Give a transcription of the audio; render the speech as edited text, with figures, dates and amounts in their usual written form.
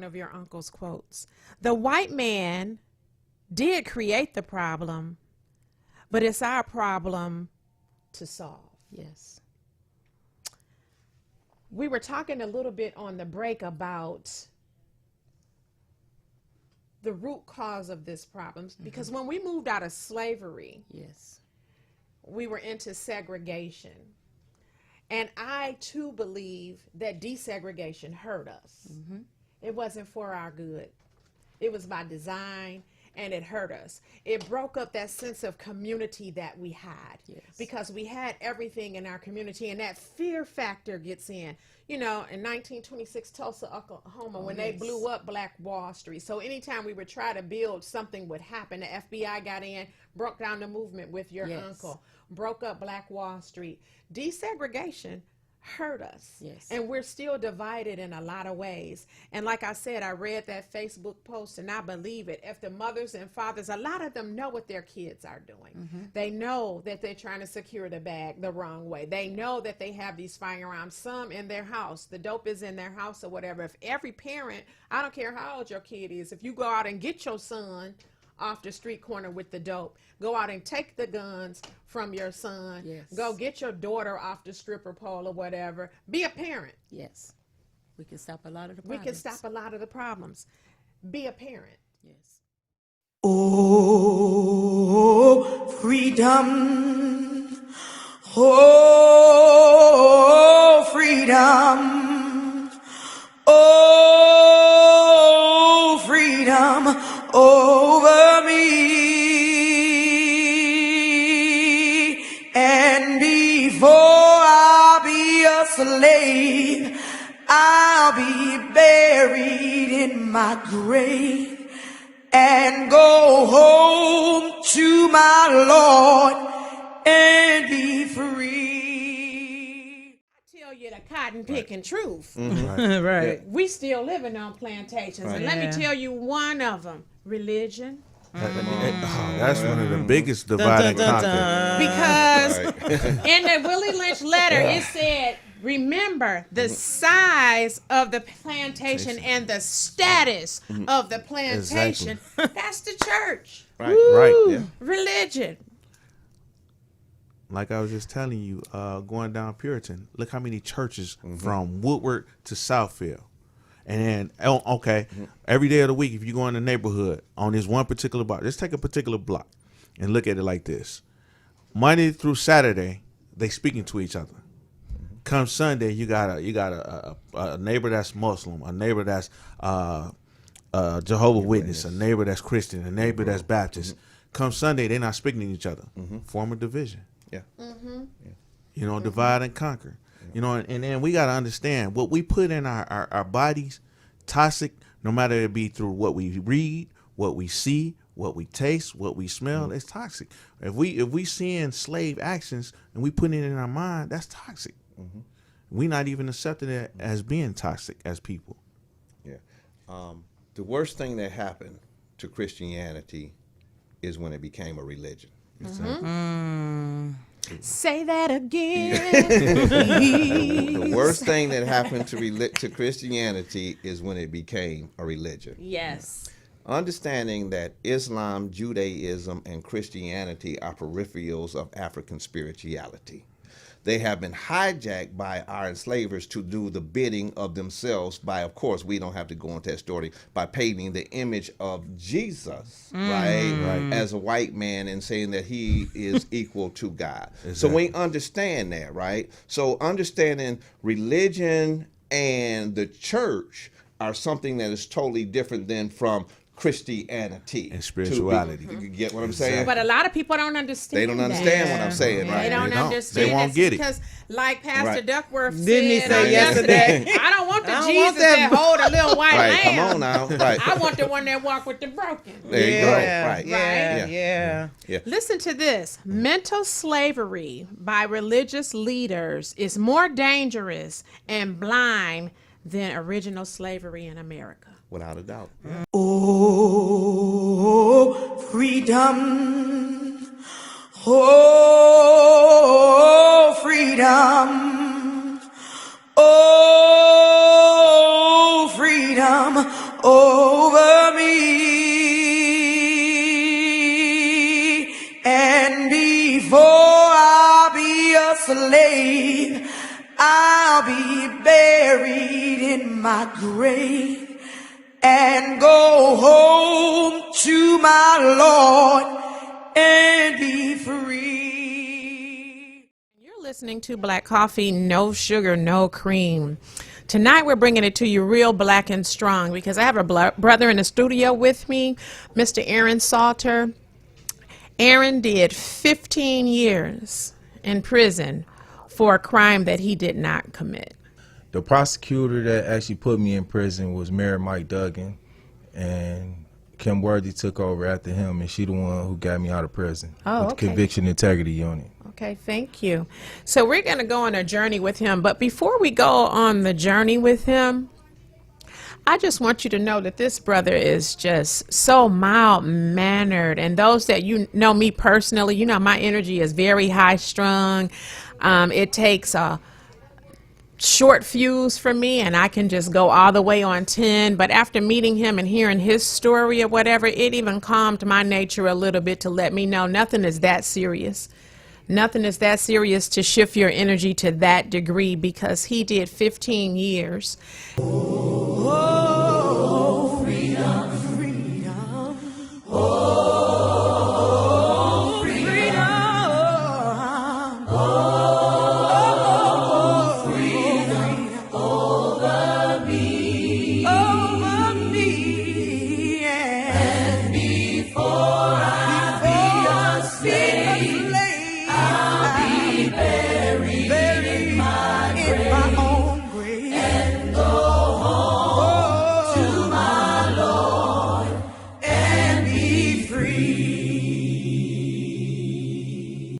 one of your uncle's quotes. The white man did create the problem, but it's our problem to solve. Yes. We were talking a little bit on the break about the root cause of this problem, because when we moved out of slavery, Yes. we were into segregation. And I too believe that desegregation hurt us. It wasn't for our good. It was by design, and it hurt us. It broke up that sense of community that we had, because we had everything in our community, and that fear factor gets in. You know, in 1926 Tulsa, Oklahoma, when they blew up Black Wall Street. So anytime we would try to build, something would happen. The FBI got in, broke down the movement with your uncle, broke up Black Wall Street. Desegregation hurt us. Yes. And we're still divided in a lot of ways. And like I said, I read that Facebook post and I believe it. If the mothers and fathers, a lot of them know what their kids are doing. They know that they're trying to secure the bag the wrong way. They know that they have these firearms, some in their house. The dope is in their house or whatever. If every parent, I don't care how old your kid is, if you go out and get your son off the street corner with the dope, go out and take the guns from your son, go get your daughter off the stripper pole or whatever, be a parent. Yes. We can stop a lot of the problems. We can stop a lot of the problems. Be a parent. Yes. Oh, freedom. Oh, freedom. Oh, freedom over me. And before I'll be a slave, I'll be buried in my grave and go home to my Lord and be free. I tell you the cotton picking truth. Right. We still living on plantations. And let me tell you one of them, religion. That's one of the biggest divide and conquer. Because in the Willie Lynch letter, it said, remember the size of the plantation and the status of the plantation. That's the church. Right, right. Yeah. Religion. Like I was just telling you, going down Puritan, look how many churches from Woodward to Southfield. And then, every day of the week, if you go in the neighborhood on this one particular block, let's take a particular block and look at it like this. Monday through Saturday, they speaking to each other. Come Sunday, you got a neighbor that's Muslim, a neighbor that's Jehovah's Witness, a neighbor that's Christian, a neighbor that's Baptist. Come Sunday, they're not speaking to each other. Form a division. You know, divide and conquer. You know, and then we got to understand what we put in our bodies, toxic, no matter it be through what we read, what we see, what we taste, what we smell, it's toxic. If we seeing slave actions and we put it in our mind, that's toxic. We're not even accepting it as being toxic as people. Yeah. The worst thing that happened to Christianity is when it became a religion. Say that again. The worst thing that happened to Christianity is when it became a religion. Yes. Understanding that Islam, Judaism, and Christianity are peripherals of African spirituality. They have been hijacked by our enslavers to do the bidding of themselves by, of course, we don't have to go into that story, by painting the image of Jesus, right, as a white man and saying that he is equal to God. Exactly. So we understand that, right? So understanding religion and the church are something that is totally different than from Christianity and spirituality. You get what I'm saying? But a lot of people don't understand. They don't understand what I'm saying, right? They don't understand. They won't get it. Because, like Pastor Duckworth Didn't he say yesterday? I don't want the Jesus that hold a little white lamb. Come on now. Right. I want the one that walk with the broken. There you go. Right. Yeah. Listen to this. Mental slavery by religious leaders is more dangerous and blind than original slavery in America. Without a doubt. Oh, freedom. Oh, freedom. Oh, freedom slave. I'll be buried in my grave and go home to my Lord and be free. You're listening to Black Coffee, no sugar, no cream. Tonight we're bringing it to you real black and strong because I have a brother in the studio with me, Mr. Aaron Salter. Aaron did 15 years in prison for a crime that he did not commit. The prosecutor that actually put me in prison was Mayor Mike Duggan, and Kim Worthy took over after him, and she the one who got me out of prison with the Conviction Integrity Unit. Okay, thank you. So we're going to go on a journey with him, but before we go on the journey with him, I just want you to know that this brother is just so mild-mannered, and those that you know me personally, you know my energy is very high-strung. It takes a short fuse for me, and I can just go all the way on 10, but after meeting him and hearing his story or whatever, it even calmed my nature a little bit to let me know nothing is that serious. Nothing is that serious to shift your energy to that degree, because he did 15 years. Oh.